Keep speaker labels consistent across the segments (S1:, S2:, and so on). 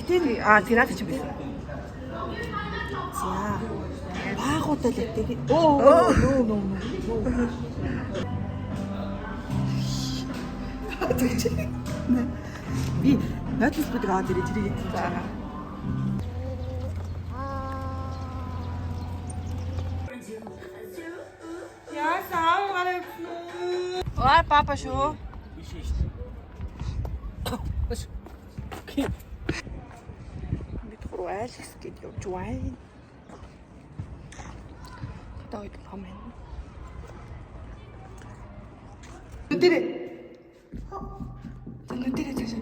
S1: тий наад чинь байсан. За. Баагуудаа л өгдөг. Нөө. Би нотлс бүдэг аваад ирээ тэрийг хэлж байгаа. Яа саа гарав. Аа папа шүү. Бид гурав Алекс гээд явж байна. Тойд комент. Нүдэрэ. Нүдэрэ цааш.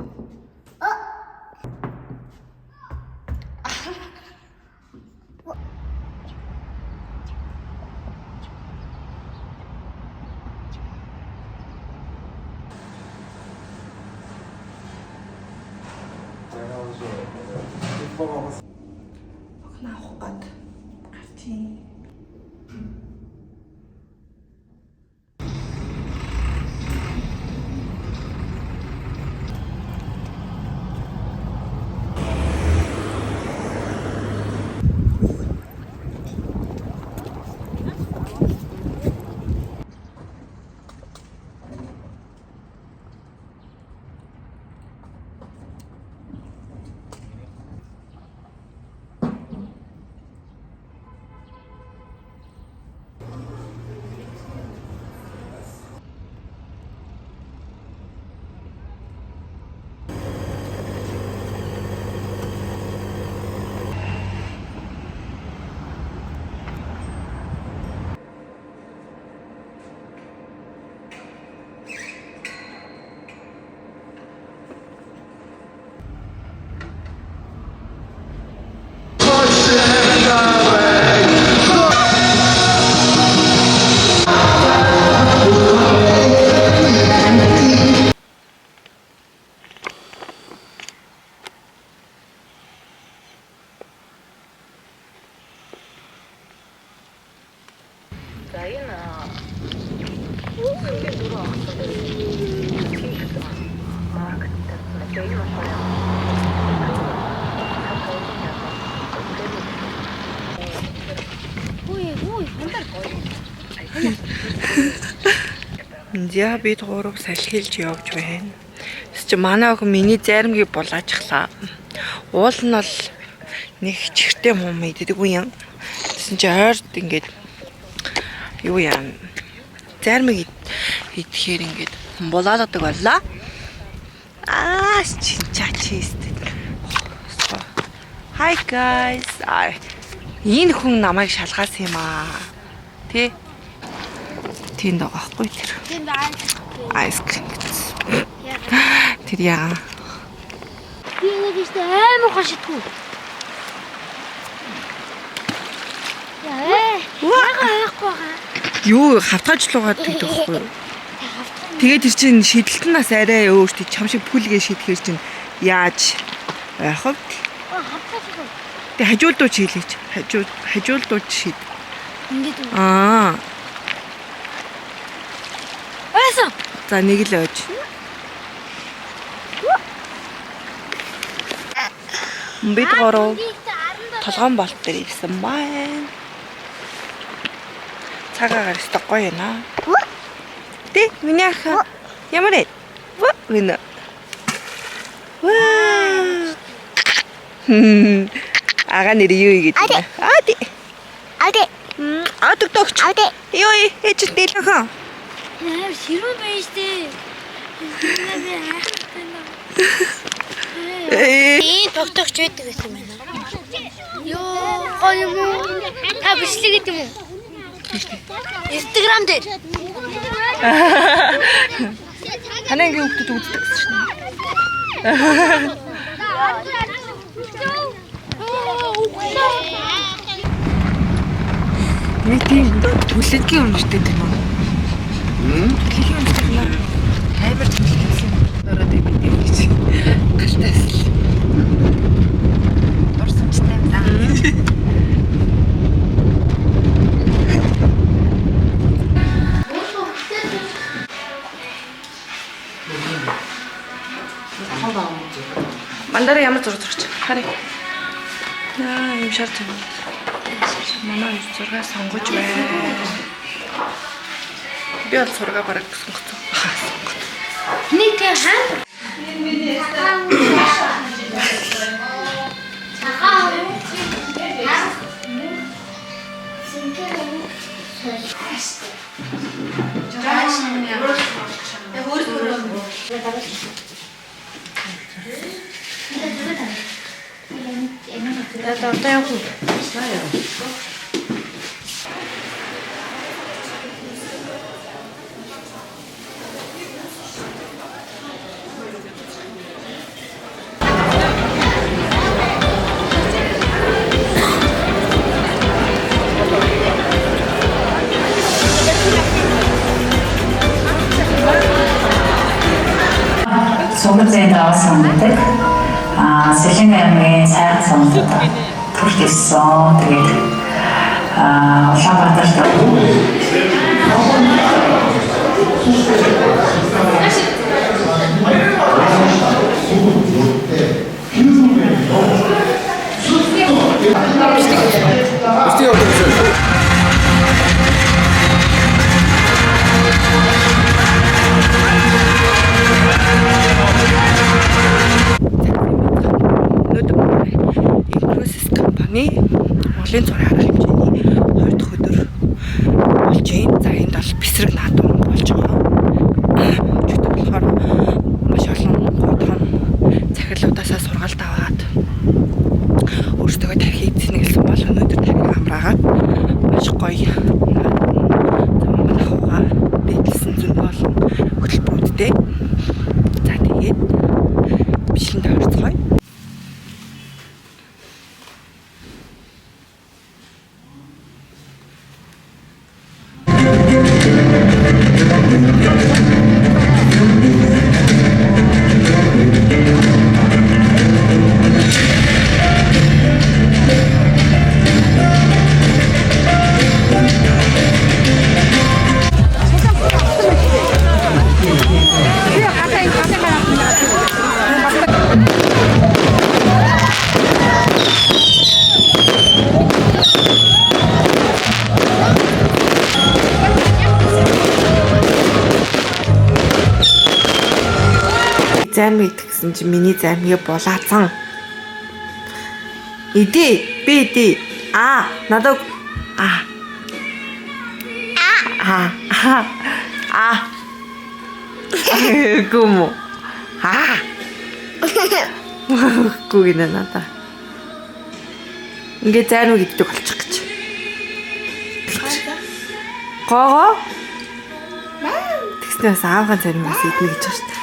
S1: 나오고 같이 За бид гурав салхилж явж байна. Чи манай охин миний заримгийг булаачглаа. Уул нь бол нэг чихтэй мум идэггүй юм. Тэсэн чи ойрд ингээд юу яа заримыг идэхээр ингээд булааладаг боллоо. Чинчаа чистэ. Hi guys. Энэ хүн намайг шалгаасан юм аа. Тэ? Тэнд байгаа хгүй тэр.
S2: Тэнд
S1: айс крим. Тэр яа.
S2: Би нэг ихтэй аймаг хашидгүй. Яа яахгүй хаа.
S1: Юу хавтгажлуугаад гэдэг вэ? Тэгээд тэр чинь шидэлтнээс арай өөр тий чам шиг пүлгээ шидэхэр чинь яаж байх вэ? Тэг хажуулдуу чийлээч. Хажуулдуу шид.
S2: Ингээд үү? Айсан.
S1: За нэг л ойж. Бид гурав толгоон болт дээр ирсэн байна. Цагаагаар өстө гоё наа. Тэ миний ах ямар ээ? Вина. Ага нэр юу гэж байна? Төгч. Юу ээж тэл хаа.
S2: Яа ширүү байж тээ. Тогтогч байдаг гэсэн юм байна. Йоо гоё юм уу? Та бичлэг гэдэг юм уу? Instagram дээр.
S1: Танайгийн хүүхдүүд үздэг гэсэн чинь. Нэг тийм түлхэнгийн үнэртэй тийм үү? Түлхэнгийн үнэртэй наа. Амар түлхэнсэн. Ороод идэв гэж. Галтаас л. Орсончтай юм даа. Мандара ямар зураг зурч? Харин. Ийм шар зам. Манай зураг сонгож байна. Би бол зураг бараг сонгоцсон.
S2: Нэг хаа?
S3: Сугацын даваа сонгодог. Сэлэн аймгийн сайхан сонгодог. Төрөл өссөн. Тэгээд Улаанбаатарт
S1: Inclusive компани Монголын зураг арга хэмжээний 2 дахь өдөр болж байна. За энд бол бэсрэг наадам болж байгаа. Өчигдөр болохоор маш олон гоё том захирлуудаасаа сургалт аваад өөрсдөө тархийг зэнэглсэн бол өнөөдөр тархийг амраагаад маш гоё Монгол хаваа биелсэн зүг болон хөтөлбөрүүдтэй. За тэгээд бичлэндээ орцгоё. Зарим идэгсэн чи миний зармыг булаацсан. Идэ, би идэ. Надад Гүм. Гүгинэ надаа. Ингээ зарим иддэг болчих гэж. Гоо. Тэгснээс аавхан заримаас идэнэ гэж байна шүү дээ.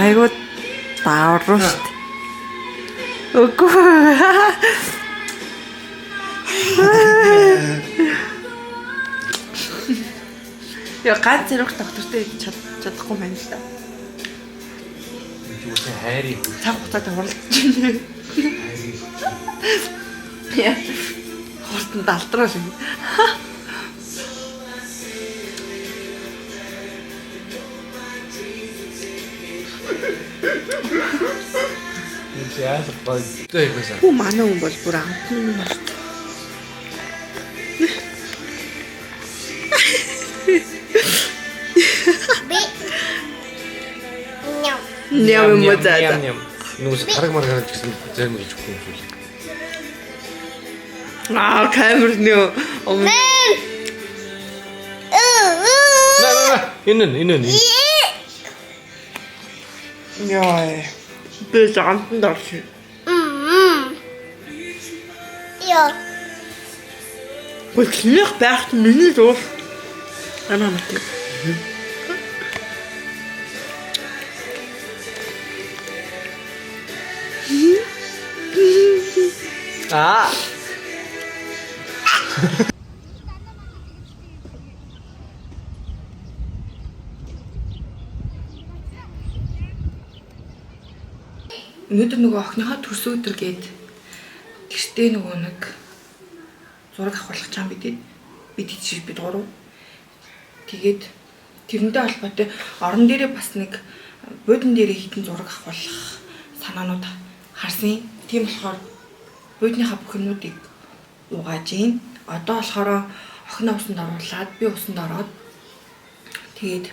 S1: Айгуу даавруу шүү дээ. Үгүй. Яа ганц зэрэг доктортой идэж чадахгүй байна л да.
S4: Юусэн хайрыг
S1: Цаг хугацаатай хуралдаж байна. Яа. Хурдан далдраа шиг.
S4: яа болтой байсан.
S1: Хүү манай хүн бол бүр амтны юм байна. Ням юм заа.
S4: Нүгс хараг маргаар гэсэн зарим гэж өгөх юм шиг.
S1: Камер нөө.
S4: Энэ.
S1: Яа. Би замтанд орсон.
S2: Яа.
S1: Бүхнийх байхт миний дуус. Амамт. Өнөөдөр нөгөө охиныхоо төрсөн өдөр гээд гэртээ нөгөө нэг зураг авахлах чам бид тийч бид гурав. Тэгээд тэрнтэй холбоотой орон дээрээ бас нэг буудан дээрээ хитэн зураг авахлах санаанууд харсан. Тийм болохоор буйдныхаа бүх юмнуудыг угааж ийн. Одоо болохоор охин усанд оруулаад би усанд ороод тэгээд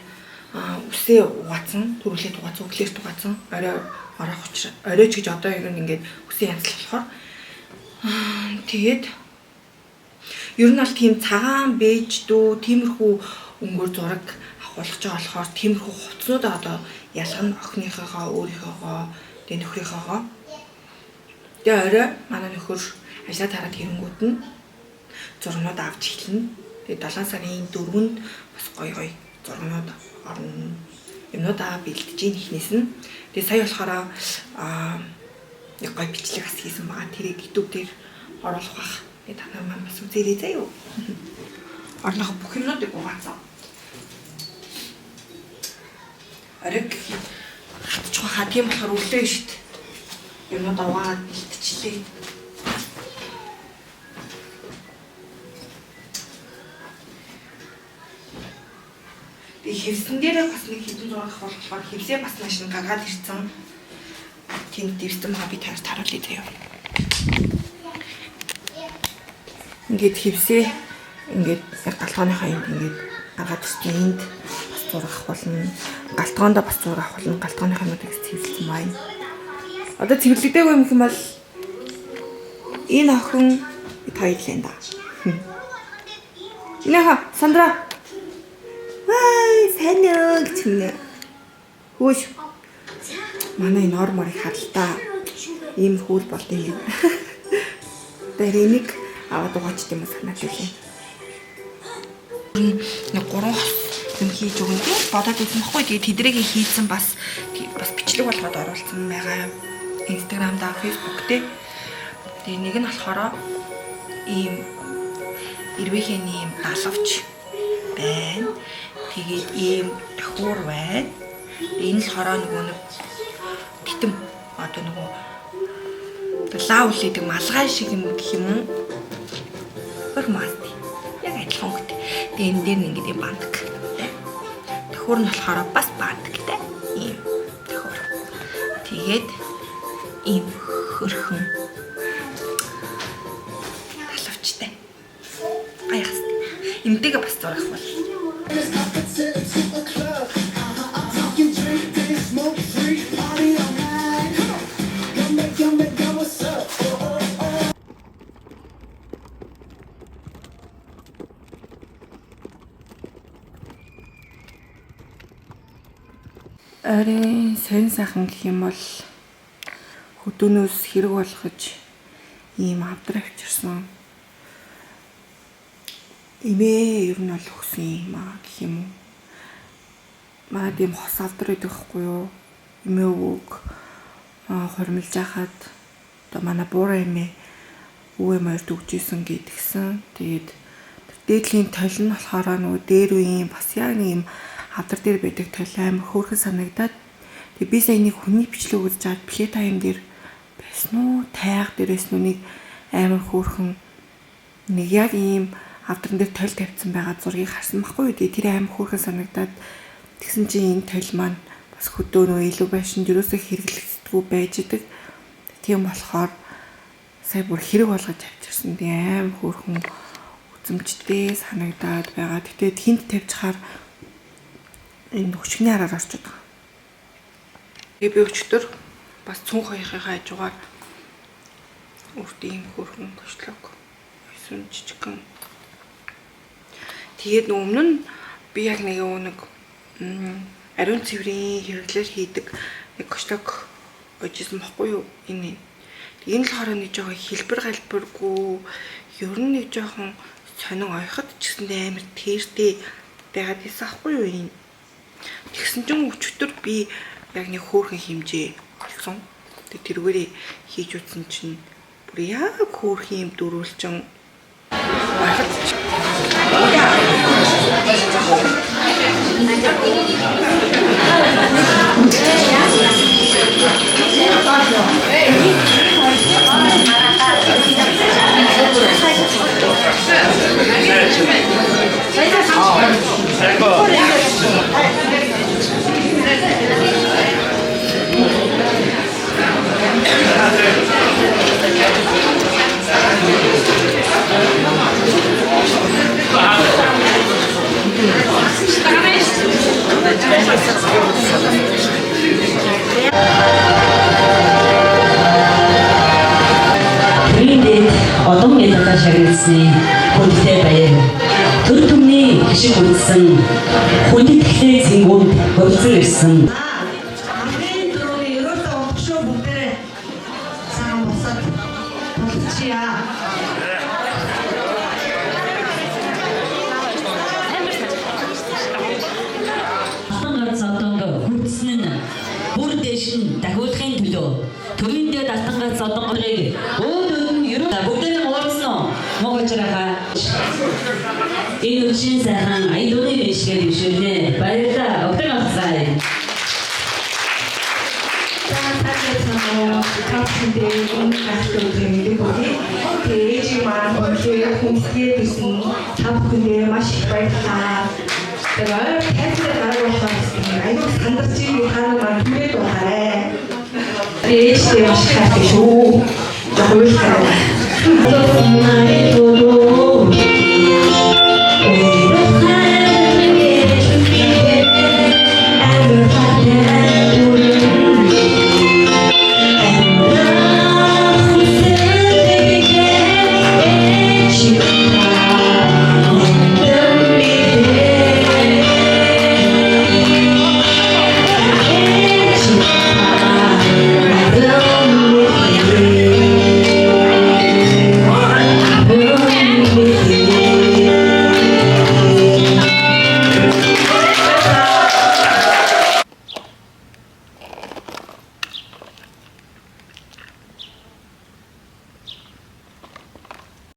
S1: үсээ угаацсан, төрүүлээд угаацсан, өглөөс угаацсан. Орой орох учраас оройч гэж одоо ер нь ингээд үсээ янзлах болохоор тэгээд ер нь аль тийм цагаан бэж дүү тиймэрхүү өнгөөр зураг авахулах жаа болохоор тиймэрхүү хувцснууд одоо ялгана охиныхоогоо өөрийнхоогоо тэгээ нөхрийнхоогоо. Тэгээ орой манай нөхөр ажлаа тараад хэрэнгүүд нь зургнууд авч эхэлнэ. Тэгээ 7 сарын 4-нд бас гоё зургнууд орно. Юмнуудаа бэлдэж ийн ихнээс нь. Тэгээ сая болохоор нэг гоё бичлэг бас хийсэн байгаа. Тэрийг YouTube дээр оруулах бах. Тэгээ та нар маань бас үзээрэй заяа. Орнох бүх юмнуудыг угаацсан. Ариг хатчихваа тийм болохоор өглөө шүү дээ. Юмнуудаа угаад бэлтчихлээ. Би хевсэн дээрээ бас нэг хідэн зураг авахлаар хевсээ бас машин гаргаад ирсэн. Тэнд дэрсэн маа би таарч харуулъя заяа. Ингээд хевсээ ингээд галтгооныхаа энд ингээд гаргаад ирсэн. Энд бас зураг авахулна. Галтгоондоо бас зураг авахулна. Галтгооныхаа нүдийг цэвэрлсэн байна. Одоо цэвэрлэгдээгүй юм бол энэ охин тойлоо да. Инеха Сандра сайн уу гэж хэлнэ. Хөөш. Манай норморыг хадалтаа. Ийм хүүл болдё юм. Тэр энийг аваад угаач юм санаад байлаа. Нэг 3 юм хийж өгнө тийм бодоод байсан байхгүй. Тэгээ тэдрийг хийсэн бас бичлэг болгоод оруулсан байгаа. Instagram да, Facebook дээр. Тэгээ нэг нь болохоор ийм эрвэхийн ийм далавч байна. Тэгээд ийм тахуур байна. Энэ л хороо нэг титэм одоо нөгөө лаул гэдэг малгай шиг юм гэх юм уу? Хөр маст. Яг адилхан үгтэй. Тэгээд энэ дээр нэг ийм бандаг. Тахуур нь болохоор бас бандагтай. Ийм тахуур. Тэгээд ийм хөрхөн талавчтай. Гайхас. Энтэйгээ бас зурах бол. Арийн сонь сайхан гэх юм бол хөдөөнөөс хэрэг болгож ийм авдраа авчирсан. Имээ ер нь бол өгсөн юм аа гэх юм уу. Манай тийм хос авдар байдаг хгүй юу. Имээ өвөг хормилж хахад одоо манай буураа имээ өвөө морд өгчээсэн гэдгсэн. Тэгээд дээдлийн тойл нь болохоор нөгөө дээр үеийн бас яг нэг юм авдар дээр байдаг тойл амар хөөрхөн санагдаад. Тэгээд би сая нэг хүний бичлэг үзэж чад плей тайм дээр байсан уу? Тайг дээрээс нүг амар хөөрхөн нэг яг ийм авдран дээр тойл тавьсан байгаа зургийг харсан байхгүй үү? Тэр амар хөөрхөн санагдаад тэгсэн чинь энэ тойл маань бас хөдөөнөө илүү байшин юусоо хэрэглэгддэггүй байж идэг. Тийм болохоор сая бүр хэрэг болгож авчирсан. Тэгээ амар хөөрхөн үзэмжтэй санагдаад байгаа. Тэгтээ хинт тавьчихаар энэ өчгний хараар орчод байгаа. Тэгээ би өчтөр бас цүнх хоёрынхаа хажуугаар үрт ийм хөөрхөн гочлог байсан жижигхэн. Тэгээд өмнө нь би яг нэг ариун цэврийн хэрэглээр хийдэг нэг гочлог ожижсэн баггүй юу энэ. Энэ л хороо нэг жоохон хэлбэр галбиргүй ер нь нэг жоохон сонин ойхот ч гэсэндээ амар тэртэй байгаад байсан ахгүй юу энэ. Тэгсэн чинь өчтөр би яг нэг хөөрхөн хэмжээ олсон. Тэргээрээ хийж утсан чинь бүр яг хөөрхөн юм дөрүүлчин
S5: олон медалаар шагналсны хүнтэй баяр. Төр түмний гişиг үлдсэн хүндэт ихтэй зэнгүүнд хөвцөн ирсэн. Бүр дэш нь дахиулахын төлөө төрийн дэд алтангаас одонгорыг өөд нь ерөө бүгдээ уулзнаа могочраа энэ үчин сайхан аюуны бишгээр бишүүлээ баярлалаа өгтөгцай
S6: маш их баярлалаа. 제가 팬들을 바라고 싶었습니다. 아이고 산덕지 하는 말 두개도 하래. 네, 시대 맛있게 하시오.